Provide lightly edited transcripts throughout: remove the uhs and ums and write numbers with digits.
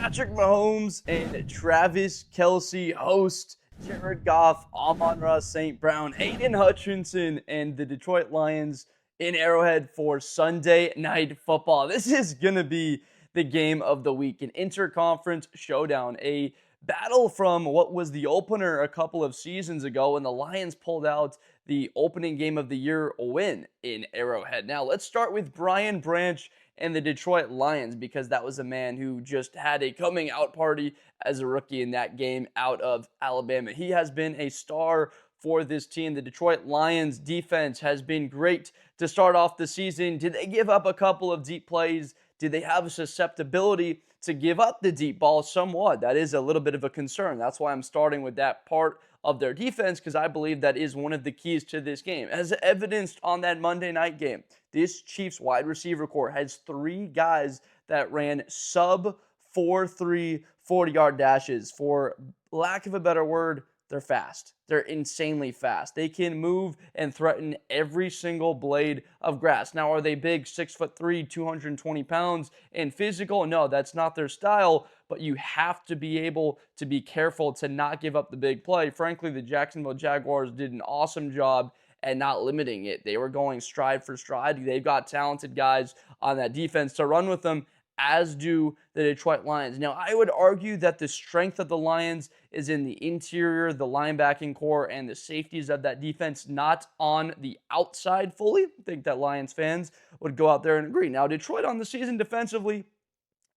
Patrick Mahomes and Travis Kelce host Jared Goff, Amon Ra St-Brown, Aidan Hutchinson, and the Detroit Lions in Arrowhead for Sunday Night Football. This is going to be the game of the week, an interconference showdown, a battle from what was the opener a couple of seasons ago when the Lions pulled out the opening game of the year win in Arrowhead. Now, let's start with Brian Branch and the Detroit Lions, because that was a man who just had a coming out party as a rookie in that game out of Alabama. He has been a star for this team. The Detroit Lions defense has been great to start off the season. Did they give up a couple of deep plays? Did they have a susceptibility to give up the deep ball somewhat? That is a little bit of a concern. That's why I'm starting with that part of their defense, because I believe that is one of the keys to this game. As evidenced on that Monday night game, this Chiefs wide receiver core has three guys that ran sub 4.3 40-yard dashes. For lack of a better word, they're fast. They're insanely fast. They can move and threaten every single blade of grass. Now, are they big, 6'3", 220 pounds, and physical? No, that's not their style, but you have to be able to be careful to not give up the big play. Frankly, the Jacksonville Jaguars did an awesome job and not limiting it. They were going stride for stride. They've got talented guys on that defense to run with them, as do the Detroit Lions. Now, I would argue that the strength of the Lions is in the interior, the linebacking core, and the safeties of that defense, not on the outside fully. I think that Lions fans would go out there and agree. Now, Detroit on the season defensively,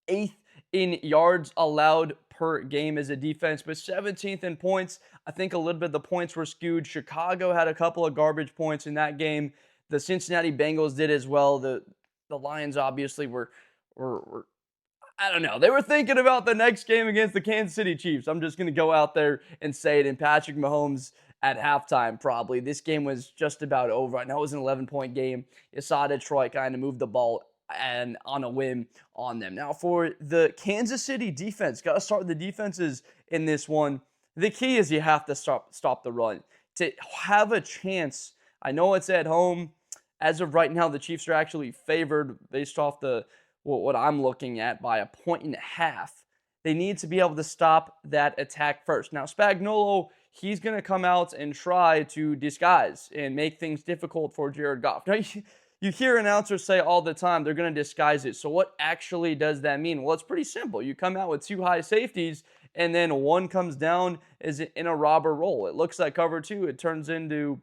8th in yards allowed per game as a defense, but 17th in points. I think a little bit of the points were skewed. Chicago had a couple of garbage points in that game. The Cincinnati Bengals did as well. The Lions obviously were I don't know. They were thinking about the next game against the Kansas City Chiefs. I'm just going to go out there and say it. And Patrick Mahomes at halftime, probably. This game was just about over. I know it was an 11-point game. You saw Detroit kind of move the ball and on a whim on them. Now, for the Kansas City defense, got to start with the defenses in this one. The key is you have to stop the run. To have a chance, I know it's at home. As of right now, the Chiefs are actually favored based off what I'm looking at by 1.5. They need to be able to stop that attack first. Now, Spagnuolo, he's going to come out and try to disguise and make things difficult for Jared Goff. Now, you hear announcers say all the time they're going to disguise it. So what actually does that mean? Well, it's pretty simple. You come out with two high safeties, and then one comes down is in a robber roll. It looks like cover two. It turns into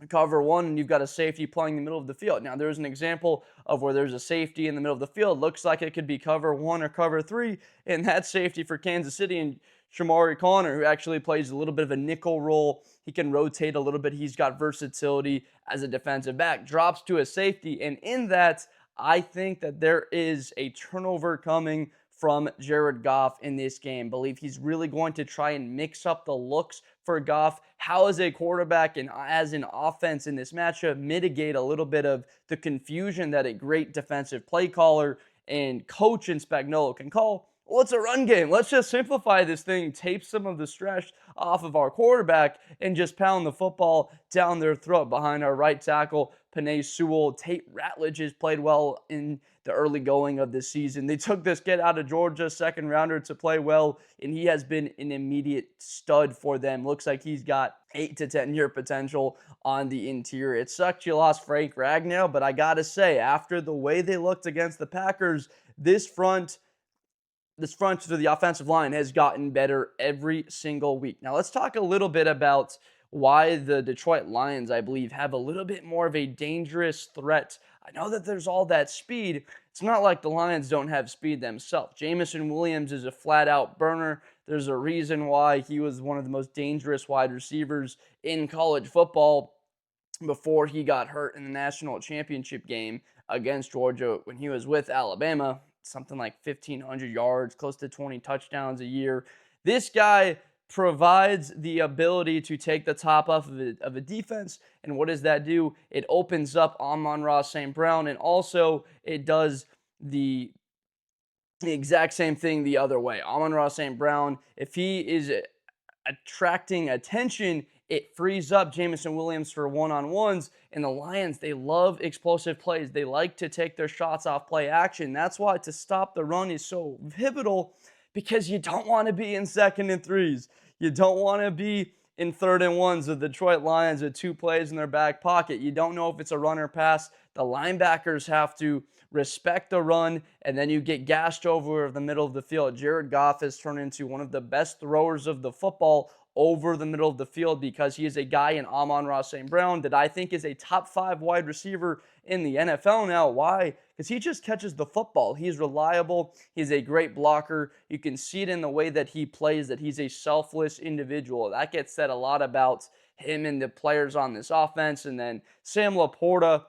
cover one, and you've got a safety playing in the middle of the field. Now, there's an example of where there's a safety in the middle of the field. Looks like it could be cover one or cover three, and that safety for Kansas City and Shamari Connor, who actually plays a little bit of a nickel role. He can rotate a little bit. He's got versatility as a defensive back. Drops to a safety, and in that, I think that there is a turnover coming from Jared Goff in this game. I believe he's really going to try and mix up the looks for Goff. How, as a quarterback and as an offense in this matchup, mitigate a little bit of the confusion that a great defensive play caller and coach in Spagnuolo can call? Well, it's a run game. Let's just simplify this thing, tape some of the stress off of our quarterback, and just pound the football down their throat behind our right tackle, Penei Sewell. Tate Ratledge has played well in the early going of this season. They took this kid out of Georgia, second rounder, to play well, and he has been an immediate stud for them. Looks like he's got 8 to 10 year potential on the interior. It sucked you lost Frank Ragnow, but I gotta say, after the way they looked against the Packers, this front to the offensive line has gotten better every single week. Now, let's talk a little bit about why the Detroit Lions, I believe, have a little bit more of a dangerous threat. I know that there's all that speed. It's not like the Lions don't have speed themselves. Jameson Williams is a flat-out burner. There's a reason why he was one of the most dangerous wide receivers in college football before he got hurt in the national championship game against Georgia when he was with Alabama. Something like 1,500 yards, close to 20 touchdowns a year. This guy provides the ability to take the top off of a defense. And what does that do? It opens up Amon Ra St-Brown, and also it does the exact same thing the other way. Amon Ra St-Brown, if he is attracting attention, it frees up Jameson Williams for one-on-ones, and the Lions, they love explosive plays. They like to take their shots off play action. That's why to stop the run is so pivotal, because you don't want to be in 2nd and 3s. You don't want to be in 3rd and 1s with the Detroit Lions with 2 plays in their back pocket. You don't know if it's a run or pass. The linebackers have to respect the run, and then you get gashed over the middle of the field. Jared Goff has turned into one of the best throwers of the football over the middle of the field because he is a guy in Amon Ra St-Brown that I think is a top 5 wide receiver in the NFL now. Why? Because he just catches the football. He's reliable. He's a great blocker. You can see it in the way that he plays, that he's a selfless individual. That gets said a lot about him and the players on this offense. And then Sam Laporta,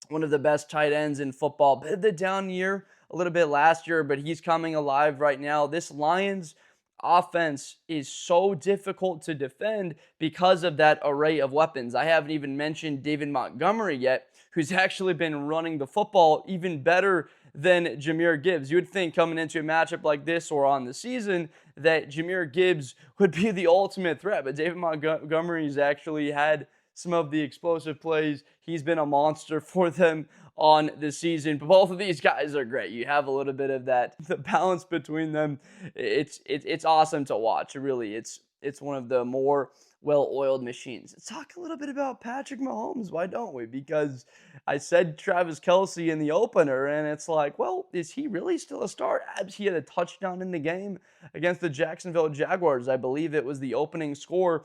one of the best tight ends in football. Had the down year a little bit last year, but he's coming alive right now. This Lions offense is so difficult to defend because of that array of weapons. I haven't even mentioned David Montgomery yet, who's actually been running the football even better than Jahmyr Gibbs. You would think coming into a matchup like this or on the season that Jahmyr Gibbs would be the ultimate threat, but David Montgomery's actually had some of the explosive plays. He's been a monster for them on the season. But both of these guys are great. You have a little bit of that, the balance between them. It's awesome to watch. Really, it's one of the more well-oiled machines. Let's talk a little bit about Patrick Mahomes. Why don't we? Because I said Travis Kelce in the opener, and it's like, well, is he really still a star? He had a touchdown in the game against the Jacksonville Jaguars. I believe it was the opening score.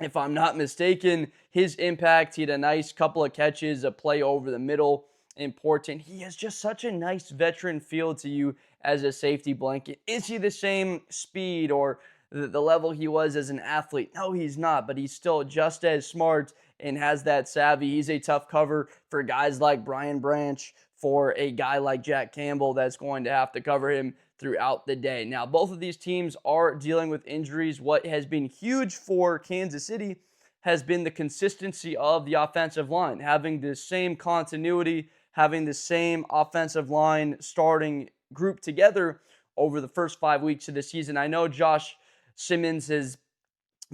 If I'm not mistaken, his impact, he had a nice couple of catches, a play over the middle, important. He has just such a nice veteran feel to you as a safety blanket. Is he the same speed or the level he was as an athlete? No, he's not, but he's still just as smart and has that savvy. He's a tough cover for guys like Brian Branch, for a guy like Jack Campbell that's going to have to cover him throughout the day. Now, both of these teams are dealing with injuries. What has been huge for Kansas City has been the consistency of the offensive line, having the same continuity, having the same offensive line starting group together over the first 5 weeks of the season. I know Josh Simmons has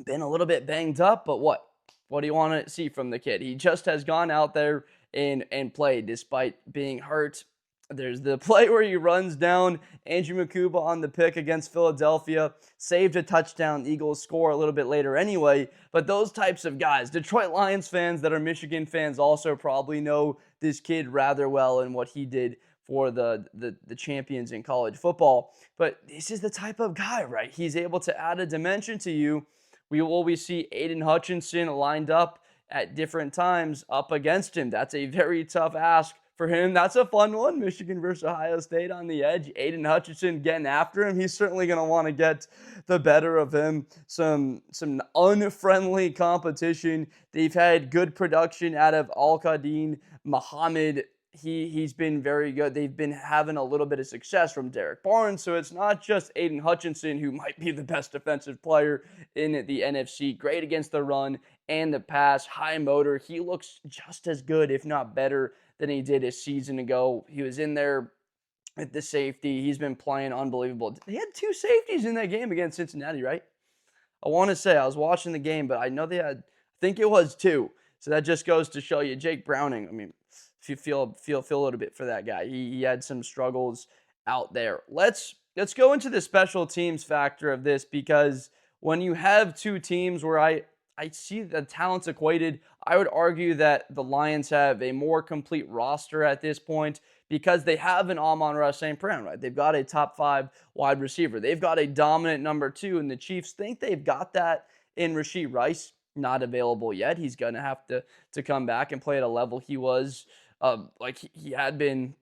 been a little bit banged up, but what do you want to see from the kid? He just has gone out there and played despite being hurt. There's the play where he runs down Andrew Makuba on the pick against Philadelphia, saved a touchdown. The Eagles score a little bit later anyway. But those types of guys, Detroit Lions fans that are Michigan fans also probably know this kid rather well and what he did for the champions in college football. But this is the type of guy, right? He's able to add a dimension to you. We will always see Aidan Hutchinson lined up at different times up against him. That's a very tough ask for him. That's a fun one. Michigan versus Ohio State on the edge. Aidan Hutchinson getting after him. He's certainly going to want to get the better of him. Some unfriendly competition. They've had good production out of Al-Qadim Muhammad. He's been very good. They've been having a little bit of success from Derek Barnes. So it's not just Aidan Hutchinson, who might be the best defensive player in the NFC. Great against the run and the pass. High motor. He looks just as good, if not better, than he did a season ago. He was in there with the safety. He's been playing unbelievable. They had 2 safeties in that game against Cincinnati, right? I want to say I was watching the game, but I know they had, I think it was 2. So that just goes to show you Jake Browning. I mean, if you feel a little bit for that guy, he had some struggles out there. Let's go into the special teams factor of this, because when you have 2 teams where I see the talents equated, I would argue that the Lions have a more complete roster at this point because they have an Amon Ra St-Brown, right? They've got a top 5 wide receiver. They've got a dominant number 2, and the Chiefs think they've got that in Rashee Rice. Not available yet. He's going to have to come back and play at a level he was, like he had been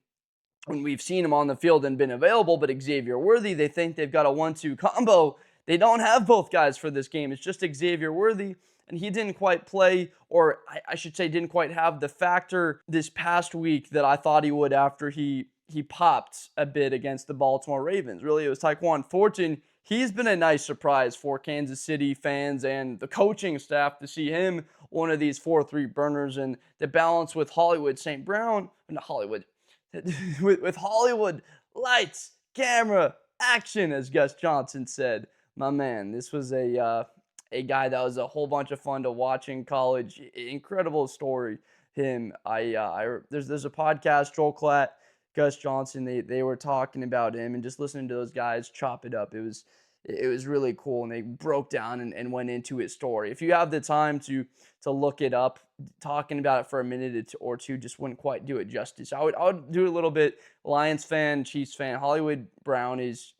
when we've seen him on the field and been available. But Xavier Worthy, they think they've got a 1-2 combo. They don't have both guys for this game. It's just Xavier Worthy, and he didn't quite play, or I should say didn't quite have the factor this past week that I thought he would after he popped a bit against the Baltimore Ravens. Really, it was Tyquan Thornton. He's been a nice surprise for Kansas City fans and the coaching staff to see him one of these 4-3 burners, and the balance with Hollywood St-Brown, not Hollywood, with Hollywood lights, camera, action, as Gus Johnson said. My man, this was a guy that was a whole bunch of fun to watch in college. Incredible story. Him, there's a podcast, Joel Klatt, Gus Johnson, they were talking about him, and just listening to those guys chop it up, it was really cool, and they broke down and went into his story. If you have the time to look it up, talking about it for a minute or two just wouldn't quite do it justice. I would do a little bit. Lions fan, Chiefs fan, Hollywood Brown has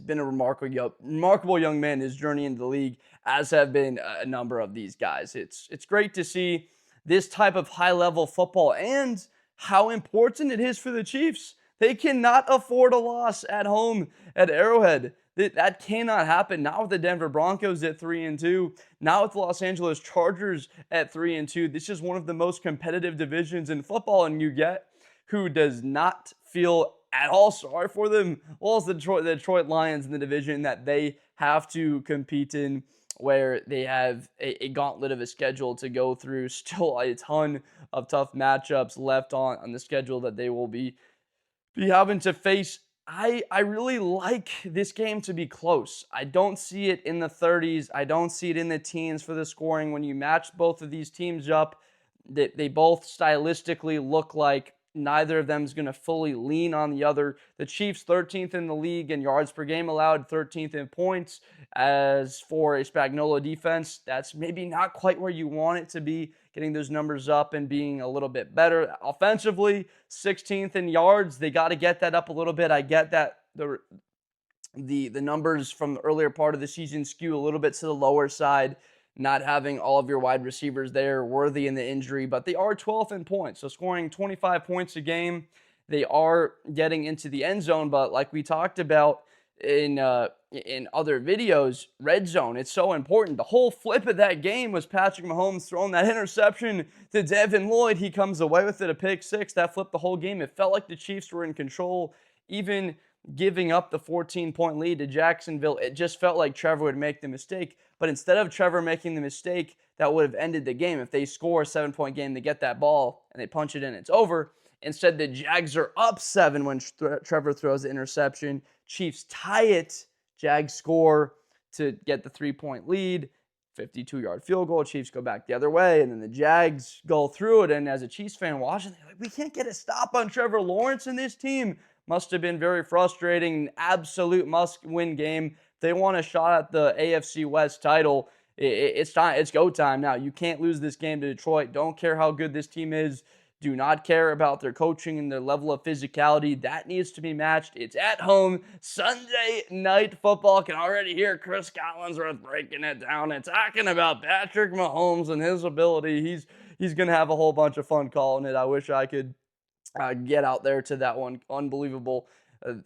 been a remarkable young man in his journey into the league, as have been a number of these guys. It's great to see this type of high-level football and how important it is for the Chiefs. They cannot afford a loss at home at Arrowhead. That cannot happen. Not with the Denver Broncos at 3-2. Not with the Los Angeles Chargers at 3-2. This is one of the most competitive divisions in football, and you get who does not feel at all sorry for them. Well, it's the Detroit Lions in the division that they have to compete in, where they have a gauntlet of a schedule to go through. Still a ton of tough matchups left on the schedule that they will be having to face. I really like this game to be close. I don't see it in the 30s. I don't see it in the teens for the scoring. When you match both of these teams up, they both stylistically look like neither of them is going to fully lean on the other. The Chiefs 13th in the league in yards per game allowed, 13th in points. As for a Spagnuolo defense, that's maybe not quite where you want it to be, getting those numbers up and being a little bit better. Offensively, 16th in yards. They got to get that up a little bit. I get that the numbers from the earlier part of the season skew a little bit to the lower side, not having all of your wide receivers there, Worthy in the injury, but they are 12th in points, so scoring 25 points a game. They are getting into the end zone, but like we talked about in other videos, red zone, it's so important. The whole flip of that game was Patrick Mahomes throwing that interception to Devin Lloyd. He comes away with it, a pick six. That flipped the whole game. It felt like the Chiefs were in control, even giving up the 14-point lead to Jacksonville. It just felt like Trevor would make the mistake. But instead of Trevor making the mistake, that would have ended the game. If they score a 7-point game, they get that ball and they punch it in, it's over. Instead, the Jags are up 7 when Trevor throws the interception. Chiefs tie it. Jags score to get the 3-point lead. 52-yard field goal. Chiefs go back the other way, and then the Jags go through it. And as a Chiefs fan watching, they're like, we can't get a stop on Trevor Lawrence in this team. Must have been very frustrating. Absolute must-win game. They want a shot at the AFC West title. It's time. It's go time now. You can't lose this game to Detroit. Don't care how good this team is. Do not care about their coaching and their level of physicality. That needs to be matched. It's at home. Sunday night football. Can already hear Chris Collinsworth breaking it down and talking about Patrick Mahomes and his ability. He's going to have a whole bunch of fun calling it. I wish I could get out there to that one. Unbelievable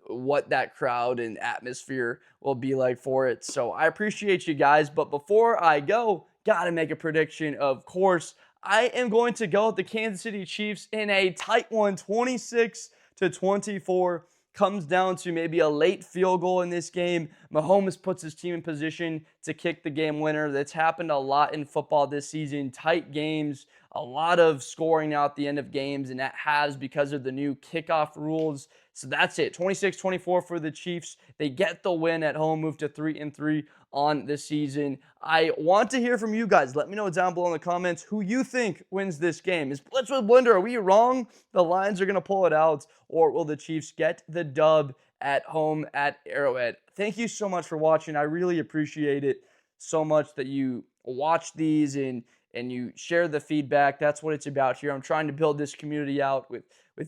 what that crowd and atmosphere will be like for it. So I appreciate you guys. But before I go, got to make a prediction, of course. I am going to go with the Kansas City Chiefs in a tight one, 26-24. Comes down to maybe a late field goal in this game. Mahomes puts his team in position to kick the game winner. That's happened a lot in football this season. Tight games, a lot of scoring out at the end of games, and that has because of the new kickoff rules. So that's it, 26-24 for the Chiefs. They get the win at home, move to 3-3 on the season. I want to hear from you guys. Let me know down below in the comments who you think wins this game. Is Blitz with Blender, are we wrong? The Lions are going to pull it out, or will the Chiefs get the dub at home at Arrowhead? Thank you so much for watching. I really appreciate it so much that you watch these and you share the feedback. That's what it's about here. I'm trying to build this community out with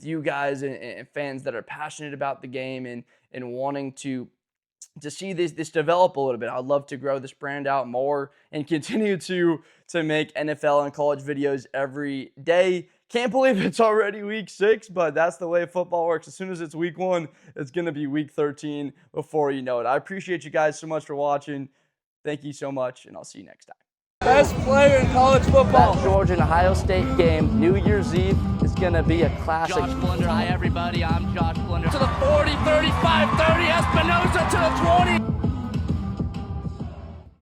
you guys and fans that are passionate about the game and wanting to see this develop a little bit. I'd love to grow this brand out more and continue to make NFL and college videos every day. Can't believe it's already week 6, but that's the way football works. As soon as it's week 1, it's going to be week 13 before you know it. I appreciate you guys so much for watching. Thank you so much, and I'll see you next time. Best player in college football. That Georgia and Ohio State game, New Year's Eve, is going to be a classic. Josh Blunder, hi everybody, I'm Josh Blunder. To the 40, 35, 30, Espinosa to the 20.